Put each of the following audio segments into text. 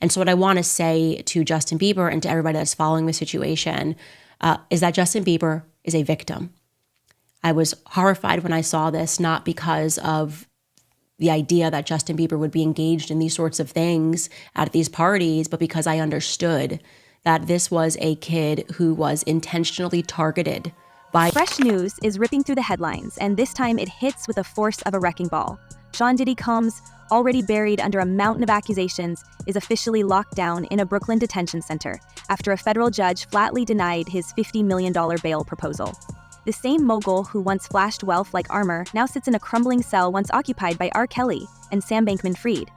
And so what I want to say to Justin Bieber and to everybody that's following the situation is that Justin Bieber is a victim. I was horrified when I saw this, not because of the idea that Justin Bieber would be engaged in these sorts of things at these parties, but because I understood that this was a kid who was intentionally targeted by... Fresh news is ripping through the headlines, and this time it hits with the force of a wrecking ball. Sean Diddy Combs, already buried under a mountain of accusations, is officially locked down in a Brooklyn detention center after a federal judge flatly denied his $50 million bail proposal. The same mogul who once flashed wealth like armor now sits in a crumbling cell once occupied by R. Kelly and Sam Bankman-Fried.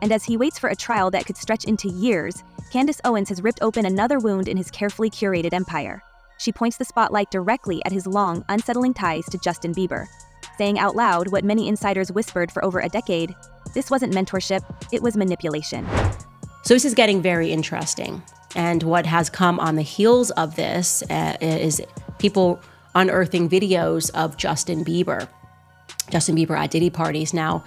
And as he waits for a trial that could stretch into years, Candace Owens has ripped open another wound in his carefully curated empire. She points the spotlight directly at his long, unsettling ties to Justin Bieber, saying out loud what many insiders whispered for over a decade: this wasn't mentorship, it was manipulation. So this is getting very interesting. And what has come on the heels of this is people unearthing videos of Justin Bieber at Diddy parties. Now,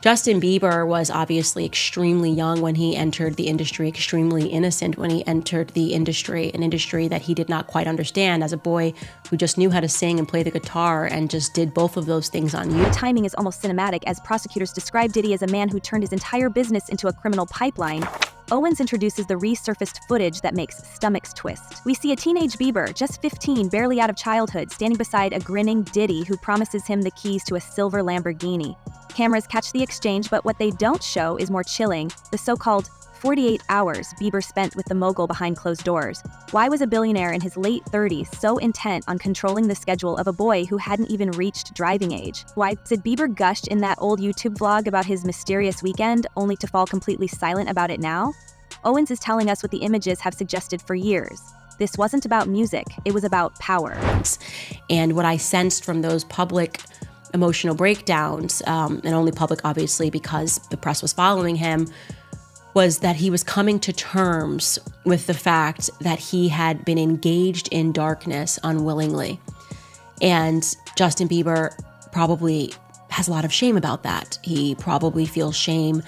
Justin Bieber was obviously extremely young when he entered the industry, extremely innocent when he entered the industry, an industry that he did not quite understand as a boy who just knew how to sing and play the guitar and just did both of those things on YouTube. The timing is almost cinematic, as prosecutors describe Diddy as a man who turned his entire business into a criminal pipeline. Owens introduces the resurfaced footage that makes stomachs twist. We see a teenage Bieber, just 15, barely out of childhood, standing beside a grinning Diddy who promises him the keys to a silver Lamborghini. Cameras catch the exchange, but what they don't show is more chilling: the so-called 48 hours Bieber spent with the mogul behind closed doors. Why was a billionaire in his late 30s so intent on controlling the schedule of a boy who hadn't even reached driving age? Why did Bieber gush in that old YouTube vlog about his mysterious weekend, only to fall completely silent about it now? Owens is telling us what the images have suggested for years. This wasn't about music, it was about power. And what I sensed from those public emotional breakdowns, and only public obviously because the press was following him, was that he was coming to terms with the fact that he had been engaged in darkness unwillingly. And Justin Bieber probably has a lot of shame about that. He probably feels shame,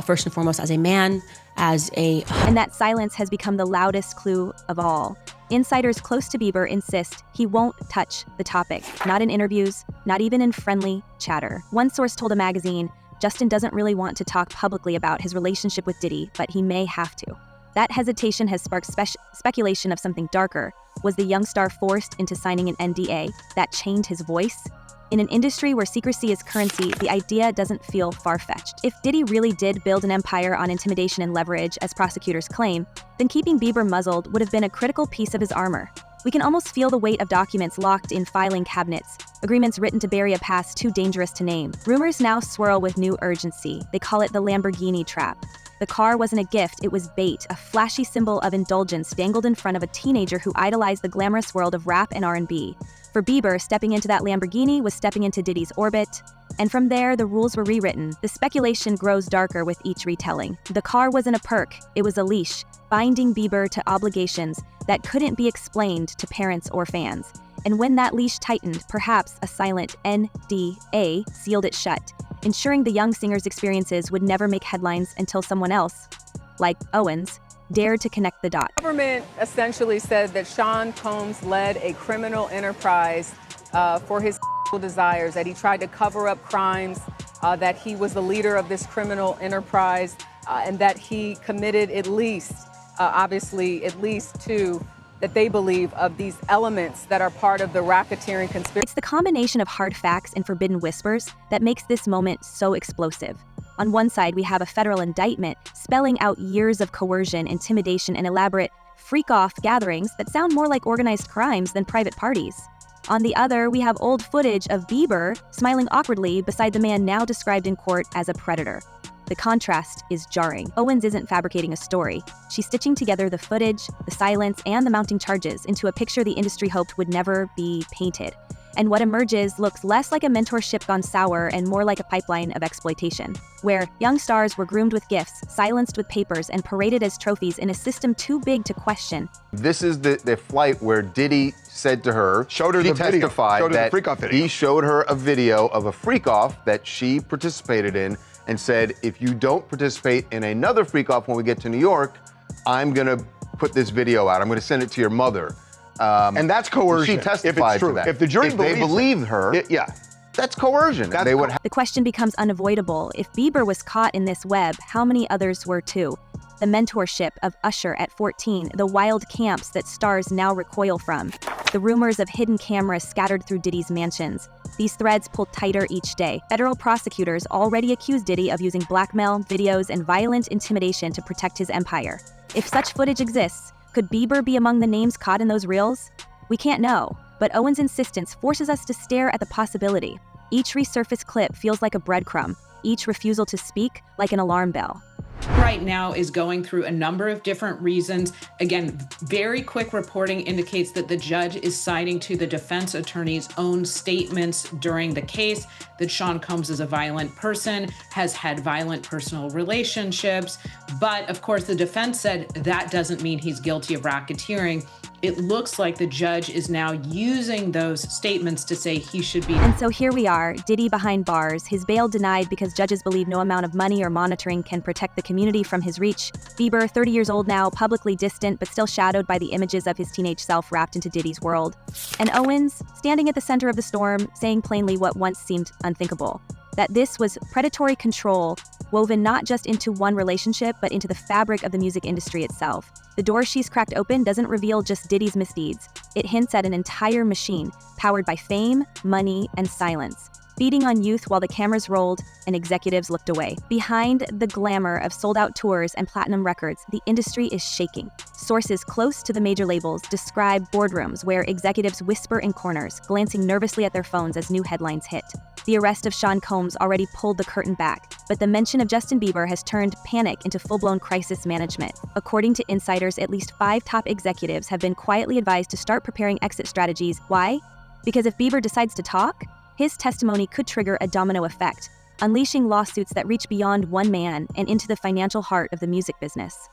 first and foremost, as a man, And that silence has become the loudest clue of all. Insiders close to Bieber insist he won't touch the topic, not in interviews, not even in friendly chatter. One source told a magazine, Justin doesn't really want to talk publicly about his relationship with Diddy, but he may have to. That hesitation has sparked speculation of something darker. Was the young star forced into signing an NDA that chained his voice? In an industry where secrecy is currency, the idea doesn't feel far-fetched. If Diddy really did build an empire on intimidation and leverage, as prosecutors claim, then keeping Bieber muzzled would have been a critical piece of his armor. We can almost feel the weight of documents locked in filing cabinets, agreements written to bury a past too dangerous to name. Rumors now swirl with new urgency. They call it the Lamborghini trap. The car wasn't a gift, it was bait, a flashy symbol of indulgence dangled in front of a teenager who idolized the glamorous world of rap and R&B. For Bieber, stepping into that Lamborghini was stepping into Diddy's orbit, and from there, the rules were rewritten. The speculation grows darker with each retelling. The car wasn't a perk, it was a leash, binding Bieber to obligations that couldn't be explained to parents or fans. And when that leash tightened, perhaps a silent NDA sealed it shut, ensuring the young singer's experiences would never make headlines until someone else, like Owens, dared to connect the dots. The government essentially said that Sean Combs led a criminal enterprise for his desires, that he tried to cover up crimes, that he was the leader of this criminal enterprise, and that he committed at least two, that they believe, of these elements that are part of the racketeering conspiracy. It's the combination of hard facts and forbidden whispers that makes this moment so explosive. On one side, we have a federal indictment spelling out years of coercion, intimidation, and elaborate freak-off gatherings that sound more like organized crimes than private parties. On the other, we have old footage of Bieber smiling awkwardly beside the man now described in court as a predator. The contrast is jarring. Owens isn't fabricating a story. She's stitching together the footage, the silence, and the mounting charges into a picture the industry hoped would never be painted. And what emerges looks less like a mentorship gone sour and more like a pipeline of exploitation, where young stars were groomed with gifts, silenced with papers, and paraded as trophies in a system too big to question. This is the flight where Diddy said to her, showed her she the testified video. that freak-off video. He showed her a video of a freak-off that she participated in and said, if you don't participate in another freak off when we get to New York, I'm gonna put this video out. I'm gonna send it to your mother. And that's coercion. She testified to that. If the jury believed her, yeah. That's coercion. The question becomes unavoidable. If Bieber was caught in this web, how many others were too? The mentorship of Usher at 14, the wild camps that stars now recoil from, the rumors of hidden cameras scattered through Diddy's mansions. These threads pull tighter each day. Federal prosecutors already accuse Diddy of using blackmail, videos, and violent intimidation to protect his empire. If such footage exists, could Bieber be among the names caught in those reels? We can't know, but Owens' insistence forces us to stare at the possibility. Each resurfaced clip feels like a breadcrumb, each refusal to speak like an alarm bell. Right now is going through a number of different reasons. Again, very quick reporting indicates that the judge is citing to the defense attorney's own statements during the case that Sean Combs is a violent person, has had violent personal relationships. But of course, the defense said that doesn't mean he's guilty of racketeering. It looks like the judge is now using those statements to say he should be. And so here we are, Diddy behind bars, his bail denied because judges believe no amount of money or monitoring can protect the community from his reach. Bieber, 30 years old now, publicly distant but still shadowed by the images of his teenage self wrapped into Diddy's world. And Owens, standing at the center of the storm, saying plainly what once seemed unthinkable. That this was predatory control woven not just into one relationship, but into the fabric of the music industry itself. The door she's cracked open doesn't reveal just Diddy's misdeeds. It hints at an entire machine, powered by fame, money, and silence, feeding on youth while the cameras rolled and executives looked away. Behind the glamour of sold-out tours and platinum records, the industry is shaking. Sources close to the major labels describe boardrooms where executives whisper in corners, glancing nervously at their phones as new headlines hit. The arrest of Sean Combs already pulled the curtain back, but the mention of Justin Bieber has turned panic into full-blown crisis management. According to insiders, at least 5 top executives have been quietly advised to start preparing exit strategies. Why? Because if Bieber decides to talk, his testimony could trigger a domino effect, unleashing lawsuits that reach beyond one man and into the financial heart of the music business.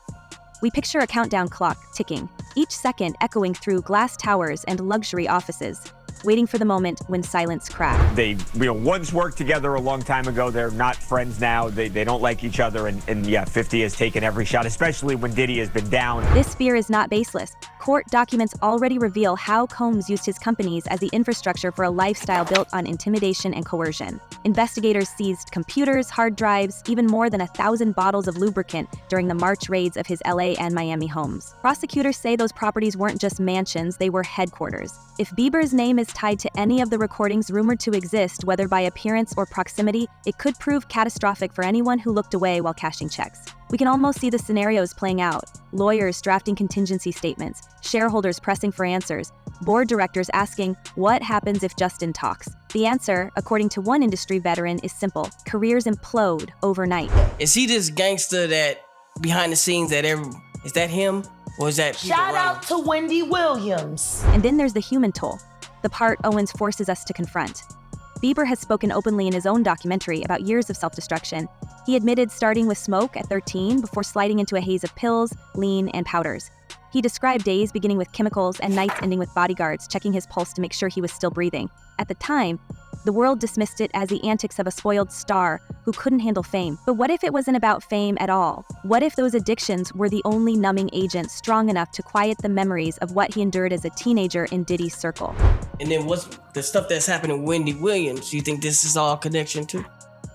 We picture a countdown clock ticking, each second echoing through glass towers and luxury offices, waiting for the moment when silence cracks. They once worked together a long time ago. They're not friends now. They don't like each other. And yeah, 50 has taken every shot, especially when Diddy has been down. This fear is not baseless. Court documents already reveal how Combs used his companies as the infrastructure for a lifestyle built on intimidation and coercion. Investigators seized computers, hard drives, even more than 1,000 bottles of lubricant during the March raids of his LA and Miami homes. Prosecutors say those properties weren't just mansions, they were headquarters. If Bieber's name is tied to any of the recordings rumored to exist, whether by appearance or proximity, it could prove catastrophic for anyone who looked away while cashing checks. We can almost see the scenarios playing out. Lawyers drafting contingency statements, shareholders pressing for answers, board directors asking, what happens if Justin talks? The answer, according to one industry veteran, is simple. Careers implode overnight. Is he this gangster that behind the scenes is that him? Or is that Shout out to Wendy Williams. And then there's the human toll, the part Owens forces us to confront. Bieber has spoken openly in his own documentary about years of self-destruction. He admitted starting with smoke at 13 before sliding into a haze of pills, lean, and powders. He described days beginning with chemicals and nights ending with bodyguards checking his pulse to make sure he was still breathing. At the time, the world dismissed it as the antics of a spoiled star who couldn't handle fame. But what if it wasn't about fame at all? What if those addictions were the only numbing agent strong enough to quiet the memories of what he endured as a teenager in Diddy's circle? And then what's the stuff that's happening with Wendy Williams? Do you think this is all connection to?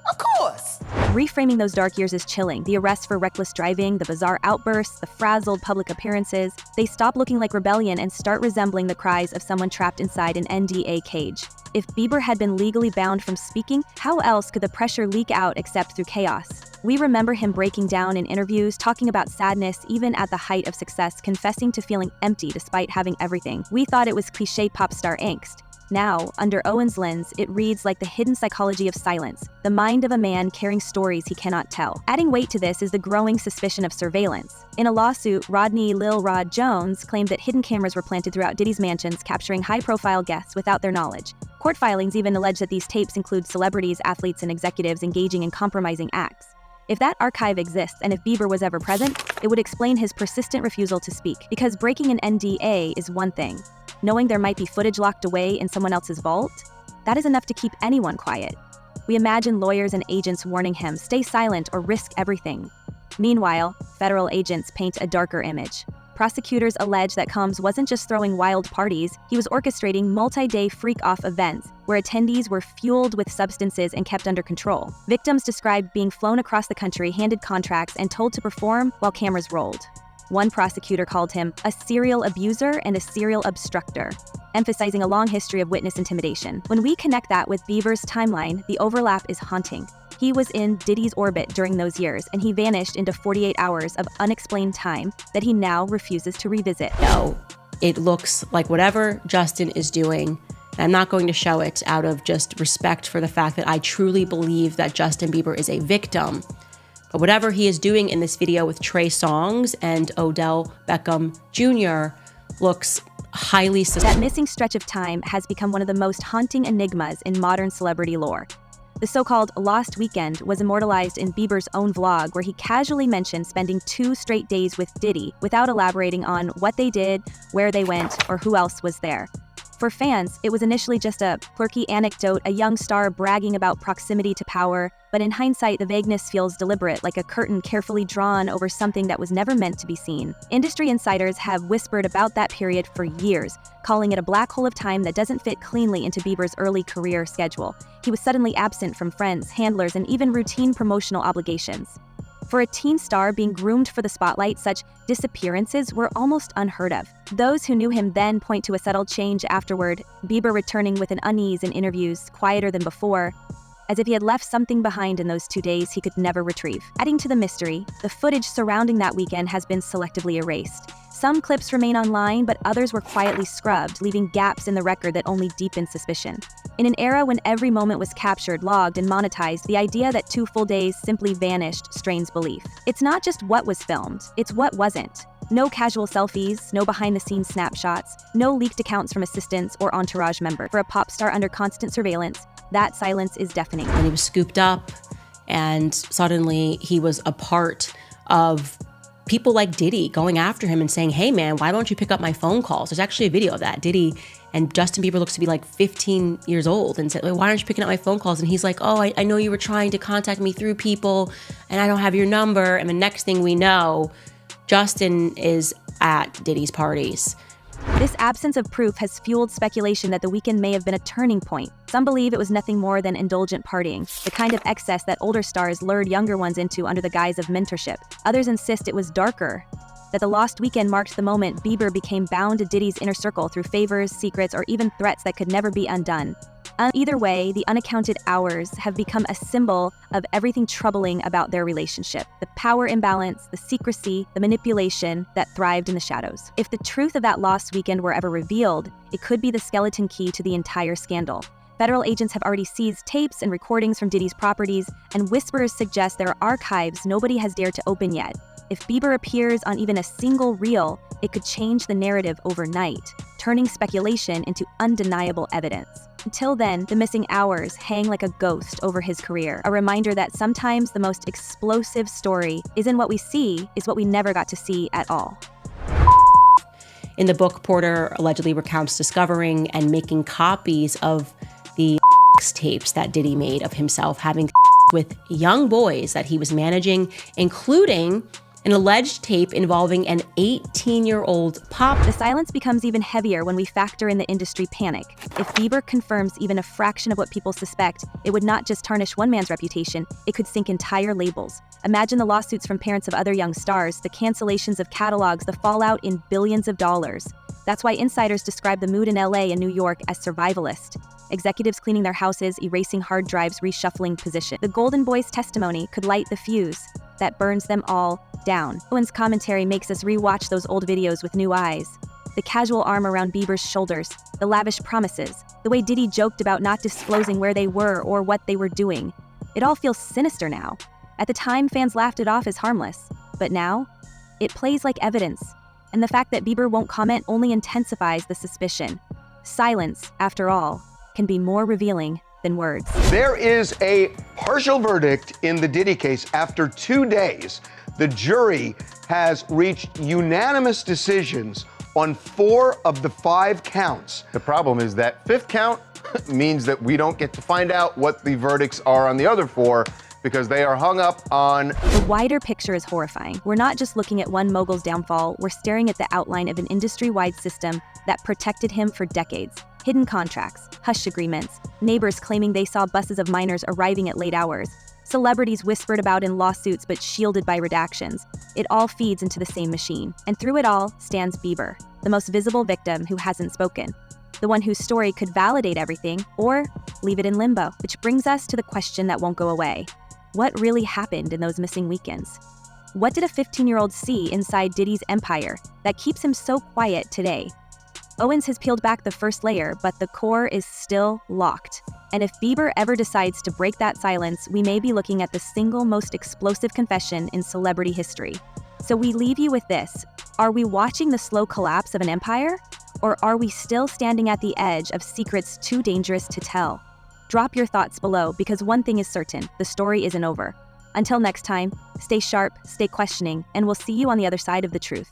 Of course. Reframing those dark years is chilling. The arrests for reckless driving, the bizarre outbursts, the frazzled public appearances, they stop looking like rebellion and start resembling the cries of someone trapped inside an NDA cage. If Bieber had been legally bound from speaking, how else could the pressure leak out except through chaos? We remember him breaking down in interviews, talking about sadness even at the height of success, confessing to feeling empty despite having everything. We thought it was cliché pop star angst. Now, under Owens' lens, it reads like the hidden psychology of silence, the mind of a man carrying stories he cannot tell. Adding weight to this is the growing suspicion of surveillance. In a lawsuit, Rodney Lil Rod Jones claimed that hidden cameras were planted throughout Diddy's mansions, capturing high-profile guests without their knowledge. Court filings even allege that these tapes include celebrities, athletes, and executives engaging in compromising acts. If that archive exists, and if Bieber was ever present, it would explain his persistent refusal to speak. Because breaking an NDA is one thing. Knowing there might be footage locked away in someone else's vault, that is enough to keep anyone quiet. We imagine lawyers and agents warning him, stay silent or risk everything. Meanwhile, federal agents paint a darker image. Prosecutors allege that Combs wasn't just throwing wild parties, he was orchestrating multi-day freak-off events where attendees were fueled with substances and kept under control. Victims described being flown across the country, handed contracts, and told to perform while cameras rolled. One prosecutor called him a serial abuser and a serial obstructor, emphasizing a long history of witness intimidation. When we connect that with Bieber's timeline, the overlap is haunting. He was in Diddy's orbit during those years, and he vanished into 48 hours of unexplained time that he now refuses to revisit. No, it looks like whatever Justin is doing, I'm not going to show it out of just respect for the fact that I truly believe that Justin Bieber is a victim. But whatever he is doing in this video with Trey Songz and Odell Beckham Jr. looks highly suspicious. That missing stretch of time has become one of the most haunting enigmas in modern celebrity lore. The so-called Lost Weekend was immortalized in Bieber's own vlog, where he casually mentioned spending 2 straight days with Diddy without elaborating on what they did, where they went, or who else was there. For fans, it was initially just a quirky anecdote, a young star bragging about proximity to power, but in hindsight, the vagueness feels deliberate, like a curtain carefully drawn over something that was never meant to be seen. Industry insiders have whispered about that period for years, calling it a black hole of time that doesn't fit cleanly into Bieber's early career schedule. He was suddenly absent from friends, handlers, and even routine promotional obligations. For a teen star being groomed for the spotlight, such disappearances were almost unheard of. Those who knew him then point to a subtle change afterward, Bieber returning with an unease in interviews, quieter than before, as if he had left something behind in those 2 days he could never retrieve. Adding to the mystery, the footage surrounding that weekend has been selectively erased. Some clips remain online, but others were quietly scrubbed, leaving gaps in the record that only deepened suspicion. In an era when every moment was captured, logged, and monetized, the idea that 2 full days simply vanished strains belief. It's not just what was filmed, it's what wasn't. No casual selfies, no behind-the-scenes snapshots, no leaked accounts from assistants or entourage members. For a pop star under constant surveillance, that silence is deafening. When he was scooped up and suddenly he was a part of people like Diddy going after him and saying, hey man, why don't you pick up my phone calls? There's actually a video of that. Diddy and Justin Bieber looks to be like 15 years old and said, why aren't you picking up my phone calls? And he's like, oh, I know you were trying to contact me through people and I don't have your number. And the next thing we know, Justin is at Diddy's parties. This absence of proof has fueled speculation that the weekend may have been a turning point. Some believe it was nothing more than indulgent partying, the kind of excess that older stars lured younger ones into under the guise of mentorship. Others insist it was darker, that the lost weekend marked the moment Bieber became bound to Diddy's inner circle through favors, secrets, or even threats that could never be undone. Either way, the unaccounted hours have become a symbol of everything troubling about their relationship. The power imbalance, the secrecy, the manipulation that thrived in the shadows. If the truth of that lost weekend were ever revealed, it could be the skeleton key to the entire scandal. Federal agents have already seized tapes and recordings from Diddy's properties, and whispers suggest there are archives nobody has dared to open yet. If Bieber appears on even a single reel, it could change the narrative overnight, turning speculation into undeniable evidence. Until then, the missing hours hang like a ghost over his career, a reminder that sometimes the most explosive story isn't what we see, it's what we never got to see at all. In the book, Porter allegedly recounts discovering and making copies of the tapes that Diddy made of himself having with young boys that he was managing, including an alleged tape involving an 18-year-old pop. The silence becomes even heavier when we factor in the industry panic. If Bieber confirms even a fraction of what people suspect, it would not just tarnish one man's reputation, it could sink entire labels. Imagine the lawsuits from parents of other young stars, the cancellations of catalogs, the fallout in billions of dollars. That's why insiders describe the mood in LA and New York as survivalist. Executives cleaning their houses, erasing hard drives, reshuffling position. The Golden Boy's testimony could light the fuse that burns them all down. Owens' commentary makes us rewatch those old videos with new eyes. The casual arm around Bieber's shoulders, the lavish promises, the way Diddy joked about not disclosing where they were or what they were doing. It all feels sinister now. At the time, fans laughed it off as harmless. But now, it plays like evidence. And the fact that Bieber won't comment only intensifies the suspicion. Silence, after all, can be more revealing than words. There is a partial verdict in the Diddy case after 2 days. The jury has reached unanimous decisions on 4 of the 5 counts. The problem is that 5th count means that we don't get to find out what the verdicts are on the other four because they are hung up on. The wider picture is horrifying. We're not just looking at one mogul's downfall, we're staring at the outline of an industry-wide system that protected him for decades. Hidden contracts, hush agreements, neighbors claiming they saw buses of minors arriving at late hours, celebrities whispered about in lawsuits but shielded by redactions. It all feeds into the same machine. And through it all stands Bieber, the most visible victim who hasn't spoken. The one whose story could validate everything or leave it in limbo, which brings us to the question that won't go away. What really happened in those missing weekends? What did a 15-year-old see inside Diddy's empire that keeps him so quiet today? Owens has peeled back the first layer, but the core is still locked. And if Bieber ever decides to break that silence, we may be looking at the single most explosive confession in celebrity history. So we leave you with this. Are we watching the slow collapse of an empire? Or are we still standing at the edge of secrets too dangerous to tell? Drop your thoughts below, because one thing is certain, the story isn't over. Until next time, stay sharp, stay questioning, and we'll see you on the other side of the truth.